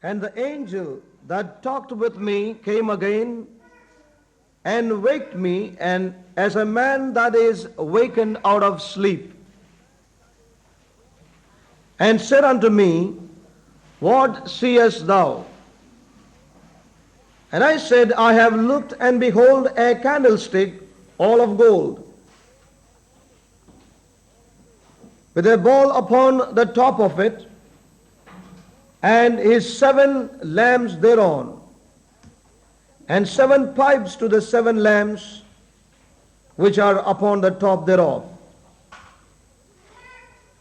And the angel that talked with me came again and waked me, and as a man that is wakened out of sleep, and said unto me, What seest thou? And I said, I have looked, and behold, a candlestick all of gold, with a bowl upon the top of it, and his 7 lamps thereon, and 7 pipes to the 7 lamps which are upon the top thereof,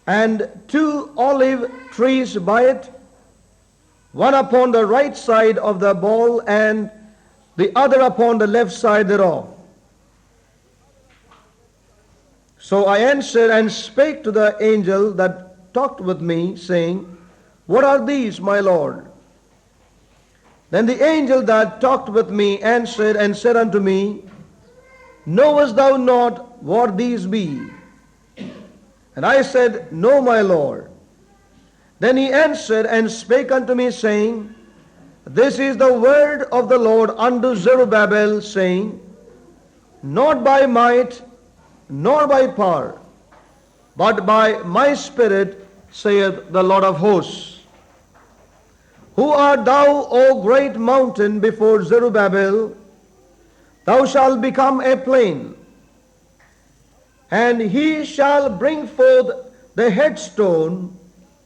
and 2 olive trees by it, one upon the right side of the bowl, and the other upon the left side thereof. So I answered and spake to the angel that talked with me, saying, What are these, my Lord? Then the angel that talked with me answered and said unto me, Knowest thou not what these be? And I said, No, my Lord. Then he answered and spake unto me, saying, This is the word of the Lord unto Zerubbabel, saying, Not by might, nor by power, but by my Spirit, saith the Lord of hosts. Who art thou, O great mountain, before Zerubbabel? Thou shalt become a plain, and he shall bring forth the headstone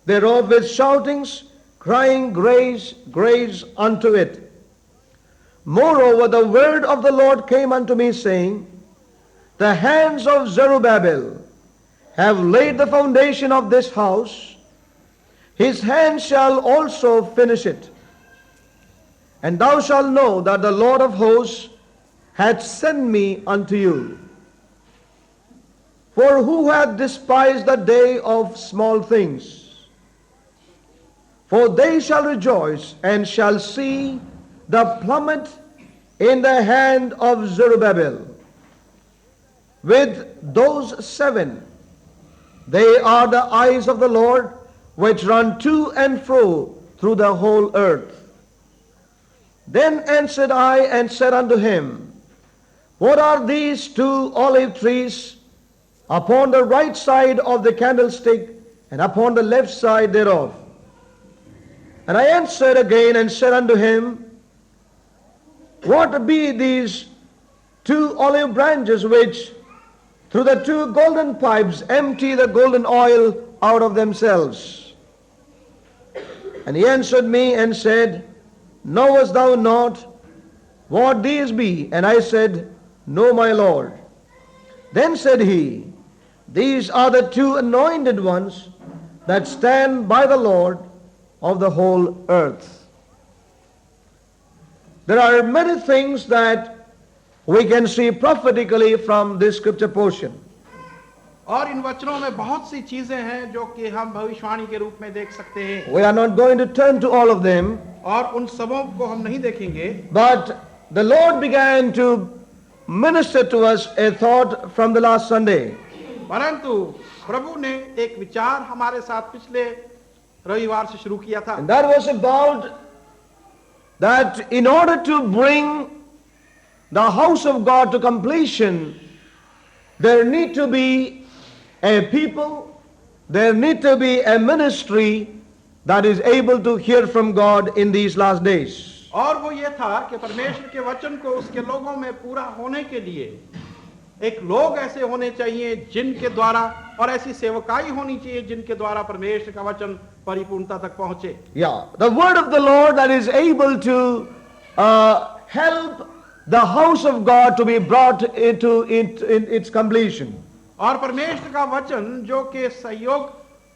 thereof with shoutings, crying, Grace, grace unto it. Moreover, the word of the Lord came unto me, saying, The hands of Zerubbabel have laid the foundation of this house, his hand shall also finish it. And thou shalt know that the Lord of hosts hath sent me unto you. For who hath despised the day of small things? For they shall rejoice and shall see the plummet in the hand of Zerubbabel. With those 7, they are the eyes of the Lord, which run to and fro through the whole earth. Then answered I and said unto him, What are these 2 olive trees upon the right side of the candlestick, and upon the left side thereof? And I answered again and said unto him, What be these 2 olive branches which through the 2 golden pipes empty the golden oil out of themselves? And he answered me and said, Knowest thou not what these be? And I said, No, my Lord. Then said he, These are the 2 anointed ones that stand by the Lord of the whole earth. There are many things that we can see prophetically from this scripture portion. और इन वचनों में बहुत सी चीजें हैं जो कि हम भविष्यवाणी के रूप में देख सकते हैं। We are not going to turn to all of them, और उन सबों को हम नहीं देखेंगे। but the Lord began to minister to us a thought from the last Sunday. परंतु प्रभु ने एक विचार हमारे साथ पिछले रविवार से शुरू किया था। And that was about that in order to bring the house of God to completion, there need to be a people, there need to be a ministry that is able to hear from God in these last days. और वो ये था कि परमेश्वर के वचन को उसके लोगों में पूरा होने के लिए एक लोग ऐसे होने चाहिए जिनके द्वारा, और ऐसी सेवकाई होनी चाहिए जिनके द्वारा परमेश्वर का वचन परिपूर्णता तक पहुंचे। Yeah, the word of the Lord that is able to help the house of God to be brought into its completion. और परमेश्वर का वचन जो कि सहयोग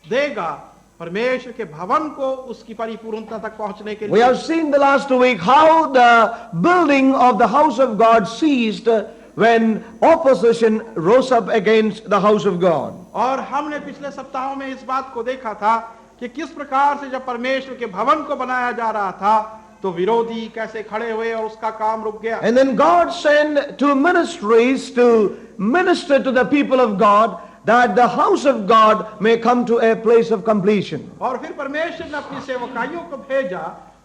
देगा परमेश्वर के भवन को उसकी परिपूर्णता तक पहुंचने के लिए। We have seen the last week how the building of the house of God ceased when opposition rose up against the house of God. और हमने पिछले सप्ताहों में इस बात को देखा था कि किस प्रकार से जब परमेश्वर के भवन को बनाया जा रहा था तो विरोधी कैसे खड़े हुए और उसका काम रुक गया। And then God sent 2 ministries to minister to the people of God, that the house of God may come to a place of completion. और फिर परमेश्वर ने अपनी सेवकाइयों को भेजा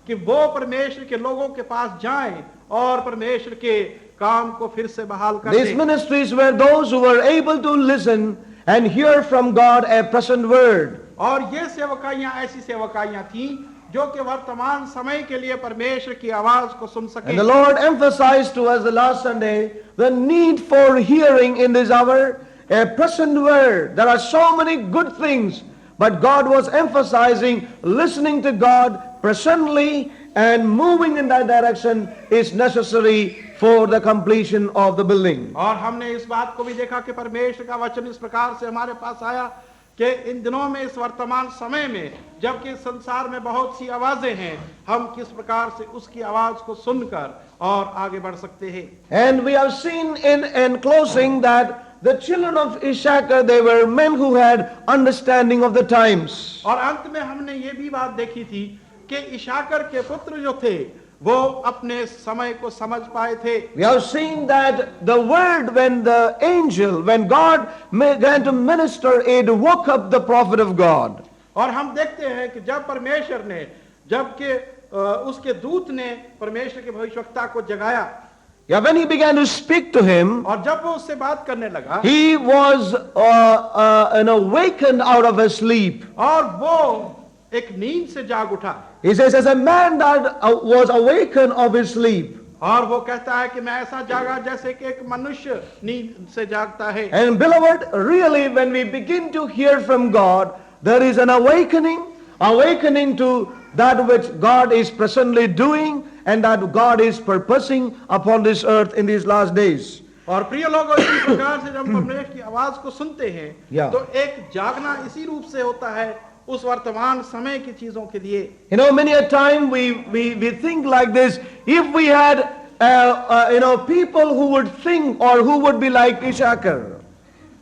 कि वो परमेश्वर के लोगों के पास जाएं और परमेश्वर के काम को फिर से बहाल कर These दें। ministries were those who were able to listen and hear from God a present word. और ये सेवकाइयां ऐसी सेवकाइयां थीं जो कि वर्तमान समय के लिए परमेश्वर की आवाज को सुन And सके। the Lord emphasized to us the last Sunday the need for hearing in this hour a present word. There are so many good things, but God was emphasizing listening to God presently and moving in that direction is necessary for the completion of the building. और हमने इस बात को भी देखा कि परमेश्वर का वचन इस प्रकार से हमारे पास आया कि इन दिनों में, इस वर्तमान समय में, जबकि संसार में बहुत सी आवाजें हैं, हम किस प्रकार से उसकी आवाज को सुनकर और आगे बढ़ सकते हैं। And we have seen in closing that the children of Issachar, they were men who had understanding of the times. और अंत में हमने ये भी बात देखी थी कि इशाकर के पुत्र जो थे वो अपने समय को समझ पाए थे। We have seen that the word when the angel, when God began to minister, it woke up the prophet of God. और हम देखते हैं कि जब परमेश्वर ने, जबकि उसके दूत ने परमेश्वर के भविष्यवक्ता को जगाया, Yeah, when he began to speak to him, और जब वो उससे बात करने लगा, he was awakened out of his sleep. और वो एक नींद से जाग उठा। He says, as a man that was awakened of his sleep. और वो कहता है कि मैं ऐसा जागा जैसे कि एक मनुष्य नींद से जागता है। And beloved, really when we begin to hear from God, there is an awakening to that which God is presently doing and that God is purposing upon this earth in these last days. और प्रिय लोगों, इसी प्रकार से जब परमेश्वर की आवाज को सुनते हैं, Yeah. तो एक जागना इसी रूप से होता है उस वर्तमान समय की चीजों के लिए। You know, many a time we think like this, if we had people who would think or who would be like Issachar.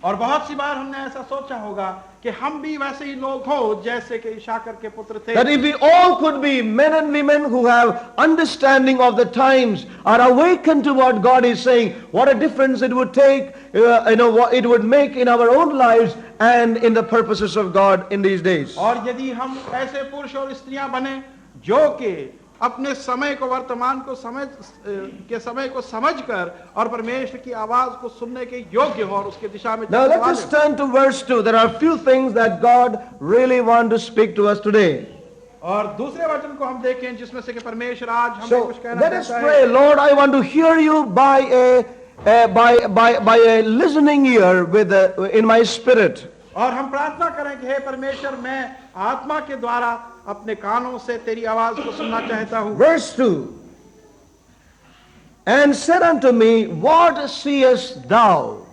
और बहुत सी बार हमने ऐसा सोचा होगा कि हम भी वैसे ही लोग हो जैसे कि इशाकर के पुत्र थे। That if we all could be men and women who have understanding of the times, are awakened to what God is saying, what a difference it would take, what it would make in our own lives and in the purposes of God in these days. और यदि हम ऐसे पुरुष और स्त्रियां बने जो कि अपने समय को, वर्तमान को समय को समझकर और परमेश्वर की आवाज को सुनने के योग्य हो और उसके दिशा में Now चलने let वाले us हो। turn to verse 2. There are a few things that God really wants to speak to us today. और दूसरे वचन को हम देखें जिसमें से कि परमेश्वर आज हमें So कुछ कहना let us चाहता pray. है। Lord, I want to hear you by a listening ear in my spirit. और हम प्रार्थना करें कि हे परमेश्वर, मैं आत्मा के द्वारा अपने कानों से तेरी आवाज को सुनना चाहता हूँ। Verse 2. And said unto me, what seest thou?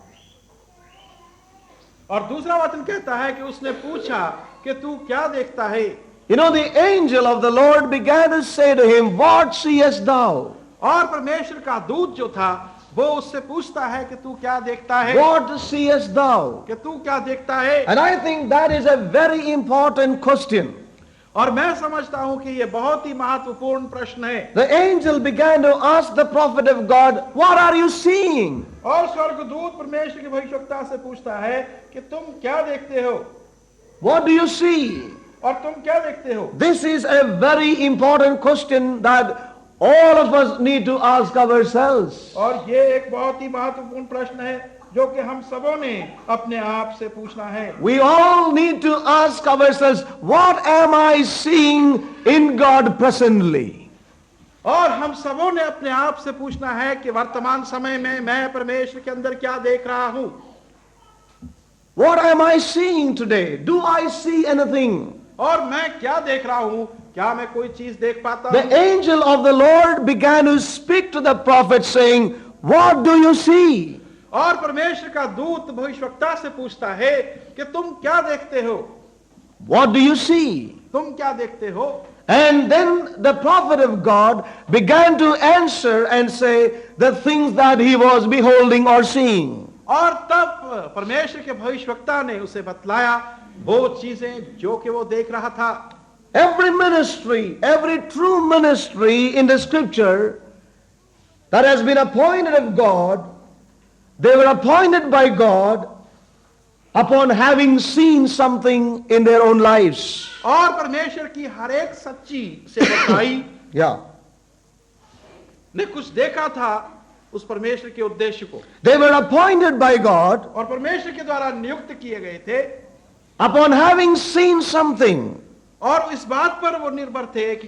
और दूसरा वचन कहता है कि उसने पूछा कि तू क्या देखता है। You know, the angel of the Lord began to say to him, what seest thou? और परमेश्वर का दूत जो था वो उससे पूछता है कि तू क्या देखता है, What seest thou? कि तू क्या देखता है। And I think that is a very important question. और मैं समझता हूं कि ये बहुत ही महत्वपूर्ण प्रश्न है। The angel began to ask the prophet of God, what are you seeing? और स्वर्गदूत परमेश्वर के भविष्यवक्ता से पूछता है कि तुम क्या देखते हो, What do you see? और तुम क्या देखते हो। This is a very important question that all of us need to ask ourselves. और ये एक बहुत ही महत्वपूर्ण प्रश्न है जो कि हम सबों ने अपने आप से पूछना है। We all need to ask ourselves, what am I seeing in God presently? और हम सबों ने अपने आप से पूछना है कि वर्तमान समय में मैं परमेश्वर के अंदर क्या देख रहा हूं। What am I seeing today? Do I see anything? और मैं क्या देख रहा हूं, क्या मैं कोई चीज देख पाता The हूं। angel of the Lord began to speak to the prophet saying, what do you see? और परमेश्वर का दूत भविष्यवक्ता से पूछता है कि तुम क्या देखते हो, What do you see? तुम क्या देखते हो। And then the prophet of God began to answer and say the things that he was beholding or seeing. और तब परमेश्वर के भविष्यवक्ता ने उसे बतलाया वो चीजें जो कि वो देख रहा था। Every ministry, every true ministry in the scripture that has been appointed of God, they were appointed by God upon having seen something in their own lives. और परमेश्वर की हर एक सच्ची सेवकाई Yeah. ने कुछ देखा था उस परमेश्वर के उद्देश्य को, They were appointed by God और परमेश्वर के द्वारा नियुक्त किए गए थे, upon having seen something. और इस बात पर वो निर्भर थे कि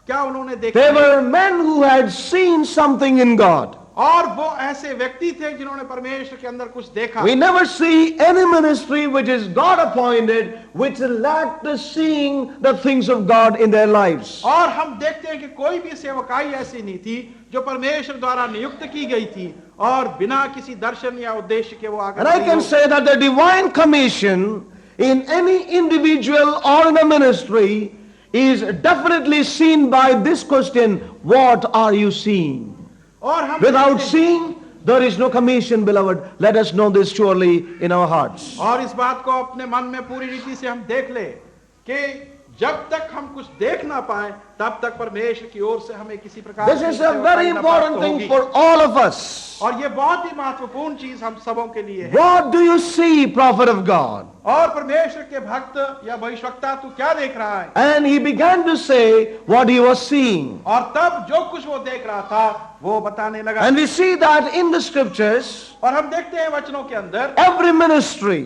क्या उन्होंने They देखा। were men who had seen something in God. और वो ऐसे व्यक्ति थे जिन्होंने परमेश्वर के अंदर कुछ देखा। We never see any ministry which is God appointed which lacked the seeing the things of God in their lives. और हम देखते हैं कि कोई भी सेवकाई ऐसी नहीं थी जो परमेश्वर द्वारा नियुक्त की गई थी और बिना किसी दर्शन या उद्देश्य के वो आगे And I बढ़ी can हो। say that the divine commission in any individual or in a ministry is definitely seen by this question, what are you seeing? और हम Without देखते हैं- seeing, there is no commission, beloved. Let us know this surely in our hearts. और इस बात को अपने मन में पूरी रीति से हम देख ले कि जब तक हम कुछ देख ना पाए तब तक परमेश्वर की ओर से हमें किसी प्रकार This की is a सेवकाई very ना important प्राप्त thing होगी। for all of us. और ये बहुत ही महत्वपूर्ण चीज हम सबों के लिए है। What do you see, prophet of God? और परमेश्वर के भक्त या भविष्यवक्ता तू क्या देख रहा है? And he began to say what he was seeing. और तब जो कुछ वो देख रहा था वो बताने लगा। And we see that in the scriptures, और हम देखते हैं वचनों के अंदर every ministry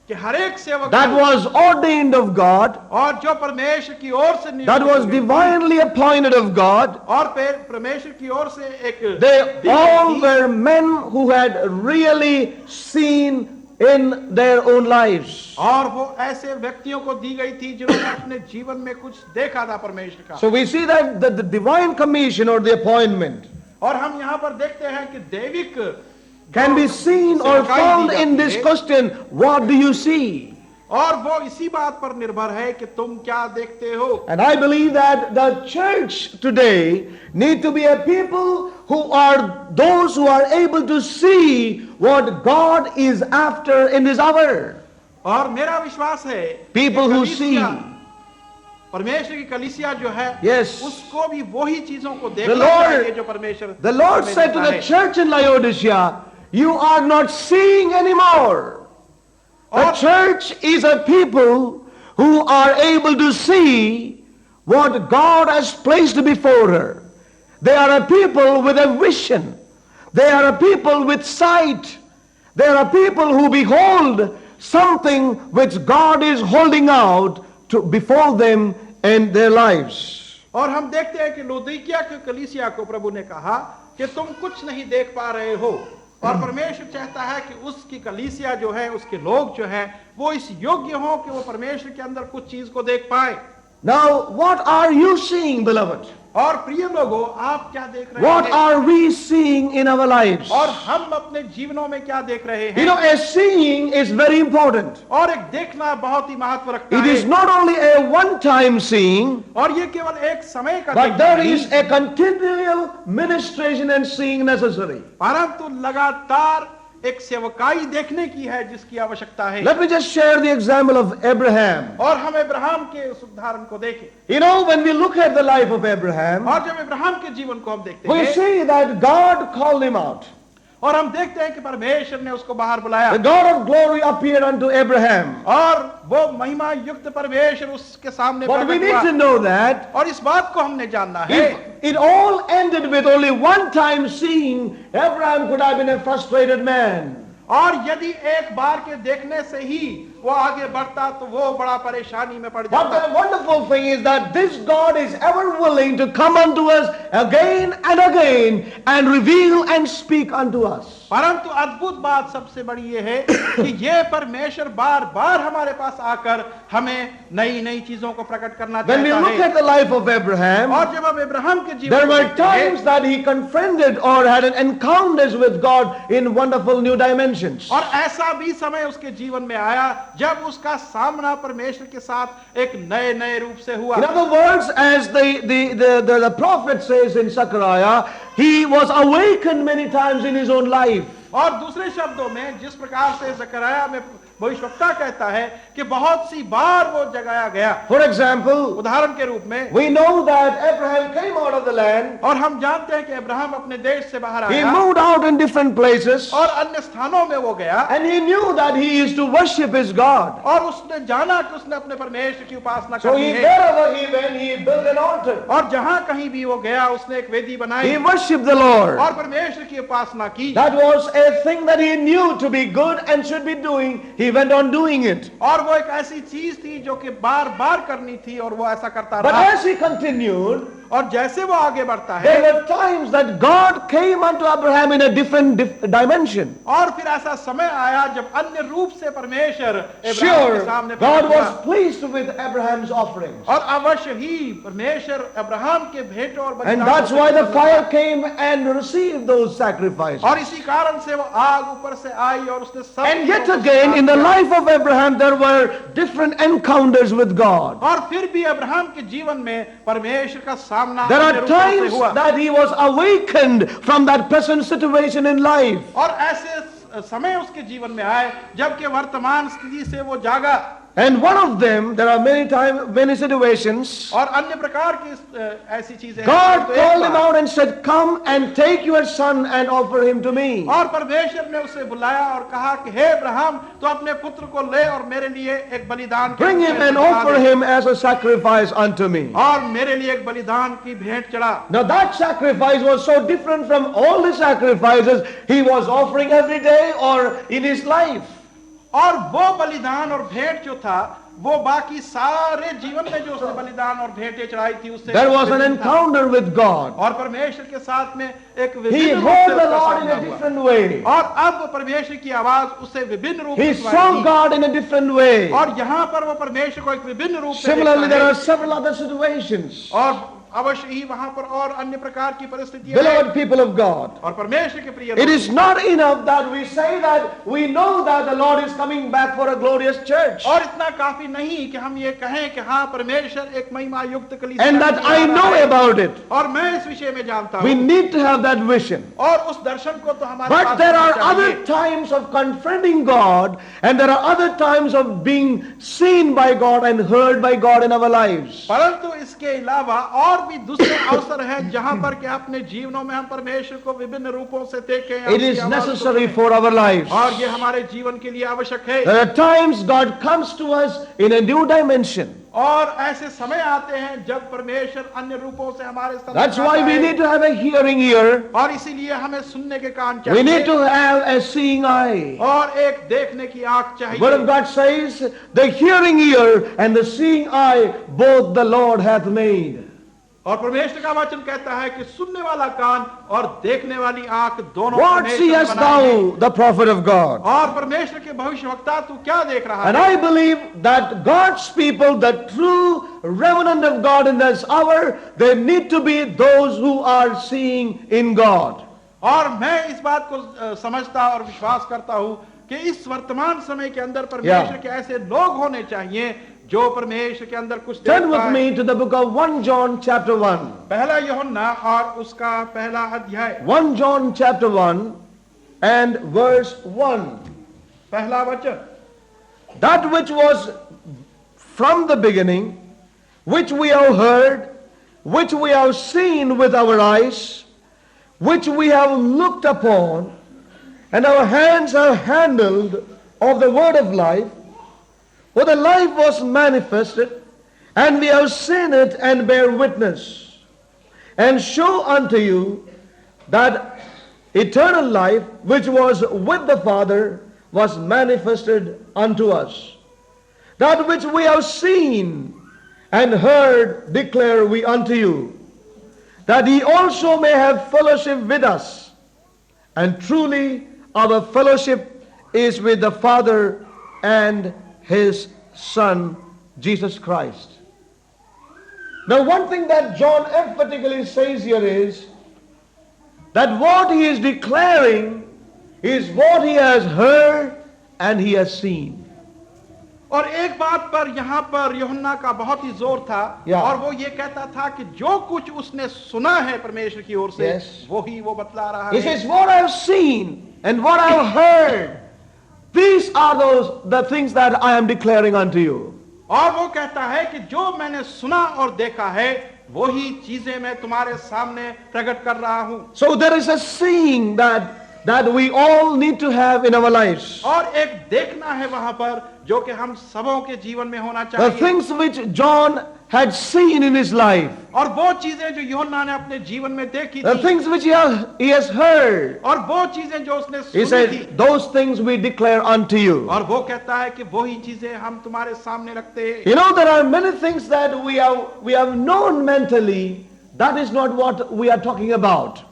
कि हर एक सेवक that was ordained of God, और जो परमेश्वर की ओर से नियुक्त that was की गई थी, divinely appointed of God, और परमेश्वर की ओर से एक they दी गई all थी, were men who had really seen in their own lives. और वो ऐसे व्यक्तियों को दी गई थी जिन्होंने अपने जीवन में कुछ देखा था परमेश्वर का। So we see that the divine commission or the appointment और हम यहाँ पर देखते हैं कि दैविक can be seen or सेवकाई found दी in जाती this है, question, what do you see? और वो इसी बात पर निर्भर है कि तुम क्या देखते हो। And I believe that the church today need to be a people who are those who are able to see what God is after in this hour. और मेरा विश्वास है People कि who कलीसिया, see. परमेश्वर की कलीसिया जो है Yes. उसको भी वही चीजों को The देखना Lord- चाहिए जो परमेश्वर The Lord हमें said to देता the है। church in Laodicea, you are not seeing anymore. The और- church is a people who are able to see what God has placed before her. They are a people with a vision. They are a people with sight. They are a people who behold something which God is holding out before them in their lives. और हम देखते हैं कि लौदीकिया के कलीसिया को प्रभु ने कहा कि तुम कुछ नहीं देख पा रहे हो, और परमेश्वर चाहता है कि उसकी कलीसिया जो है, उसके लोग जो है, वो इस योग्य हो कि वो परमेश्वर के अंदर कुछ चीज को देख पाए। Now, what are you seeing, beloved? और प्रिय लोगों, आप क्या देख रहे What हैं? are we seeing in our lives? और हम अपने जीवनों में क्या देख रहे You हैं? know, a seeing is very important. और एक देखना बहुत ही महत्व रखता It is है, not only a one-time seeing, और ये केवल एक समय का but देखना there नहीं, is a continual ministration and seeing necessary. परंतु लगातार एक सेवकाई देखने की है जिसकी आवश्यकता है। Let me just share the example of Abraham. और हम इब्राहिम के उस उदाहरण को देखें, You know, when we look at the life of Abraham, और जब इब्राहिम के जीवन को हम देखते we हैं, see that God called him out. और हम देखते हैं कि परमेश्वर ने उसको बाहर बुलाया, The God of glory appeared unto Abraham. और वो महिमा युक्त परमेश्वर उसके सामने But we प्रकट need हुआ। to know that और इस बात को हमने जानना है, if it all ended with only one time seeing, Abraham could have been a frustrated man. और यदि एक बार के देखने से ही वो आगे बढ़ता तो वो बड़ा परेशानी में पड़ But जाता। the wonderful thing is that this God is ever willing to come unto us again and again and reveal and speak unto us. परंतु अद्भुत बात सबसे बड़ी ये है कि ये परमेश्वर बार बार हमारे पास आकर हमें नई नई चीजों को प्रकट करना When we चाहता look है। at the life of Abraham, और जब हम इब्राहिम के जीवन there को were देखते हैं, times that he confronted or had an encounters with God in wonderful new dimensions. और ऐसा भी समय उसके जीवन में आया जब उसका सामना परमेश्वर के साथ एक नए नए रूप से हुआ। In other words, as the prophet says in Zechariah, he was awakened many times in his own life. और दूसरे शब्दों में जिस प्रकार से जकरया में भविष्यवक्ता कहता है कि बहुत सी बार वो जगाया गया। For example, उदाहरण के रूप में we know that Abraham came out of the land. और हम जानते हैं कि अब्राहम अपने देश से बाहर He आया moved out in different places. और अन्य स्थानों में वो गया And he knew that he is to worship his God. और उसने जाना कि उसने अपने परमेश्वर की उपासना So करनी है wherever he went, he built an altar. और जहां कहीं भी वो गया उसने एक वेदी बनाई He worshipped the Lord. और परमेश्वर की उपासना की That was a thing that he knew to be good and should be doing. He went on doing it. और वो एक ऐसी चीज थी जो कि बार बार करनी थी और वो ऐसा करता But रहा as he continued, और जैसे वो आगे बढ़ता है there were times that God came unto Abraham in a different dimension. और फिर ऐसा समय आया जब अन्य रूप से परमेश्वर अब्राहम के Sure, सामने God प्रकट हुआ। was pleased with Abraham's offerings. और अवश्य ही परमेश्वर अब्राहम के भेंटों और And बलिदानों that's से why the प्रसन्न fire था। came and received those sacrifices. और इसी कारण से वो आग ऊपर से आई और उसने सब And yet लोगों को again, in the किया। life of Abraham, there were different encounters with God. और फिर भी अब्राहम के जीवन में परमेश्वर का सामना There अन्य are रूपों से times हुआ। that he was awakened from that present situation in life. और ऐसे समय उसके जीवन में आए जबकि वर्तमान स्थिति से वो जागा And one of them, there are many situations, और अन्य प्रकार की ऐसी चीजें हैं। God तो एक called him bar- out and said, "Come and take your son and offer him to me." और परमेश्वर ने उसे बुलाया और कहा कि हे अब्राहम तो अपने पुत्र को ले और मेरे लिए एक बलिदान के Bring रूप him में and चढ़ा offer they. him as a sacrifice unto me. और मेरे लिए एक बलिदान की भेंट चढ़ा। Now that sacrifice was so different from all the sacrifices he was offering every day or in his life. और वो बलिदान और भेंट जो था वो बाकी सारे जीवन में जो उसने बलिदान और भेंटें चढ़ाई थी उससे There was an विभिन्न था। encounter with God. और परमेश्वर के साथ में एक He विभिन्न रूप heard से the उसका Lord in सामना a हुआ। different way. और अब परमेश्वर की आवाज उसे विभिन्न रूप He में सुनाई saw the. God in a different way. और यहाँ पर वो परमेश्वर को एक विभिन्न रूप में Similarly, देखता there है। are several other situations. और अवश्य ही वहां पर और अन्य प्रकार की परिस्थितियां Beloved हैं। people of God, और परमेश्वर के प्रिय it लोग, is not enough that we say that we know that the Lord is coming back for a glorious church. और इतना काफी नहीं कि हम ये कहें कि हाँ परमेश्वर एक महिमा युक्त कलीसिया And that लेके I आ रहा know है। about it. और मैं इस विषय में जानता We हूँ need to have that vision. और उस दर्शन को तो हमारे But पास there होना are चाहिए। other times of confronting God, and there are other times of being seen by God and heard by God in our lives. परंतु इसके अलावा और भी दूसरे अवसर हैं जहां पर कि अपने जीवनों में हम परमेश्वर को विभिन्न रूपों से देखें या It उसकी is आवाज को necessary सुनें। for our lives. और ये हमारे जीवन के लिए आवश्यक है। There are times God comes to us in a new dimension. और ऐसे समय आते हैं जब परमेश्वर अन्य रूपों से हमारे साथ That's आता why we है। need to have a hearing ear. और इसीलिए हमें सुनने के कान We need चाहिए to have a seeing eye. और एक देखने की आंख The Word of चाहिए। God says, the hearing ear and the seeing eye, both the Lord hath made. और परमेश्वर का वचन कहता है कि सुनने वाला कान और देखने वाली आंख दोनों What परमेश्वर ने seest बनाई हैं। thou, the prophet of God? और परमेश्वर के भविष्यवक्ता तू क्या देख रहा And है? I believe that God's people, the true remnant of God in this hour, they need to be those who are seeing in God. और मैं इस बात को समझता और विश्वास करता हूं कि इस वर्तमान समय के अंदर परमेश्वर के ऐसे लोग होने चाहिए जो परमेश्वर के अंदर कुछ Turn देखता with है। me to the book of 1 John chapter 1. पहला यूहन्ना और उसका पहला अध्याय 1 John chapter 1 and verse 1. पहला वचन, That which was from the beginning, which we have heard, which we have seen with our eyes, which we have looked upon, and our hands have handled of the word of life. For the life was manifested, and we have seen it and bear witness, and show unto you that eternal life which was with the Father was manifested unto us. That which we have seen and heard declare we unto you, that ye also may have fellowship with us. And truly our fellowship is with the Father and His Son, Jesus Christ. Now one thing that John emphatically says here is that what he is declaring is what he has heard and he has seen. और एक बात पर यहाँ पर यूहन्ना का बहुत ही जोर था Yeah. और वो ये कहता था कि जो कुछ उसने सुना है परमेश्वर की ओर से Yes. वो ही वो बतला रहा He है। says, what I have seen and what I have heard. These are the things that I am declaring unto you. और वो कहता है कि जो मैंने सुना और देखा है वही चीजें मैं तुम्हारे सामने प्रकट कर रहा हूं। So there is a seeing that we all need to have in our lives. और एक देखना है वहां पर जो कि हम सबों के जीवन में होना The चाहिए। things which John had seen in his life, और वो चीजें जो यूहन्ना ने अपने जीवन में देखी the थी, things which he has heard, और वो चीजें जो उसने he सुनी said, थी, those things we declare unto you. और वो कहता है कि वही चीजें हम तुम्हारे सामने रखते हैं। You know, there are many things that we have known mentally. That is not what we are talking about.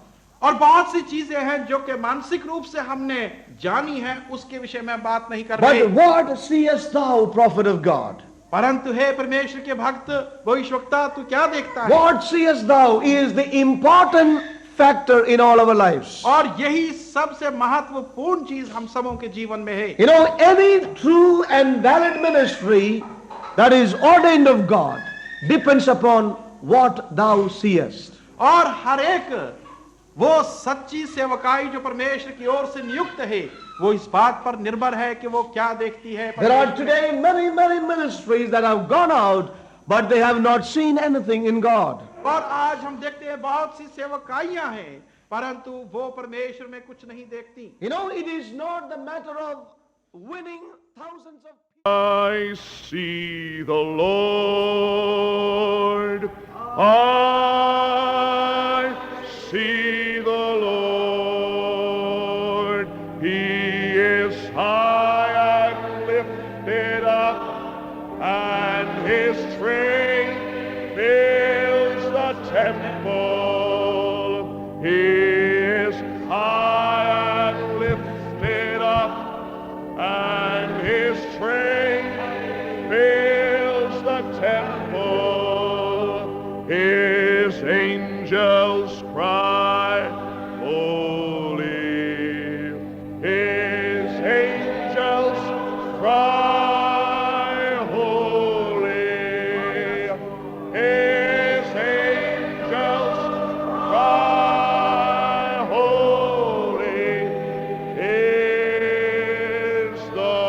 और बहुत सी चीजें हैं जो कि मानसिक रूप से हमने जानी है, उसके विषय में बात नहीं कर रहे। But what seest thou, prophet of God? परंतु हे परमेश्वर के भक्त भविष्यवक्ता, तू क्या देखता है? What seest thou is the important factor in all our lives. और यही सबसे महत्वपूर्ण चीज हम सबों के जीवन में है। You know, any true and valid ministry that is ordained of God depends upon what thou seest. और हर एक वो सच्ची सेवकाई जो परमेश्वर की ओर से नियुक्त है, वो इस बात पर निर्भर है कि वो क्या देखती है। There are today many ministries that have gone out, but they have not seen anything in God. और आज हम देखते हैं बहुत सी सेवकाइयां हैं, परंतु वो परमेश्वर में कुछ नहीं देखती। You know, it is not the matter of winning thousands of I see the Lord. I see the Lord. He is high and lifted up, and his train fills the temple. He is high and lifted up, and his train fills the temple. His angels cry, holy. His angels cry, holy. His angels cry, holy is the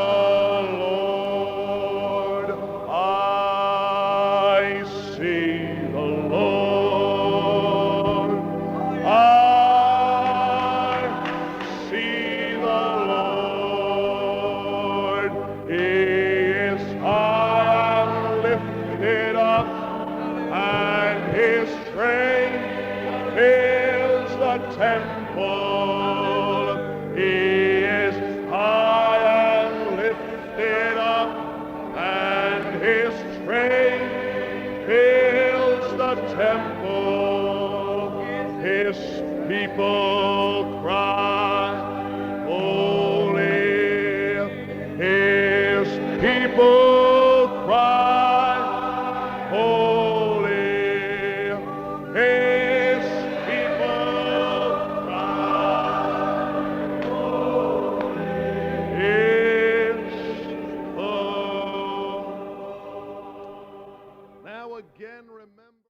Lord. I see the Lord. I see the Lord. He is high and lifted up, and his train fills the temple. He is high and lifted up, and his train fills the temple. His people cry, holy. His people cry, holy. His people cry, is the Lord. Now again remember.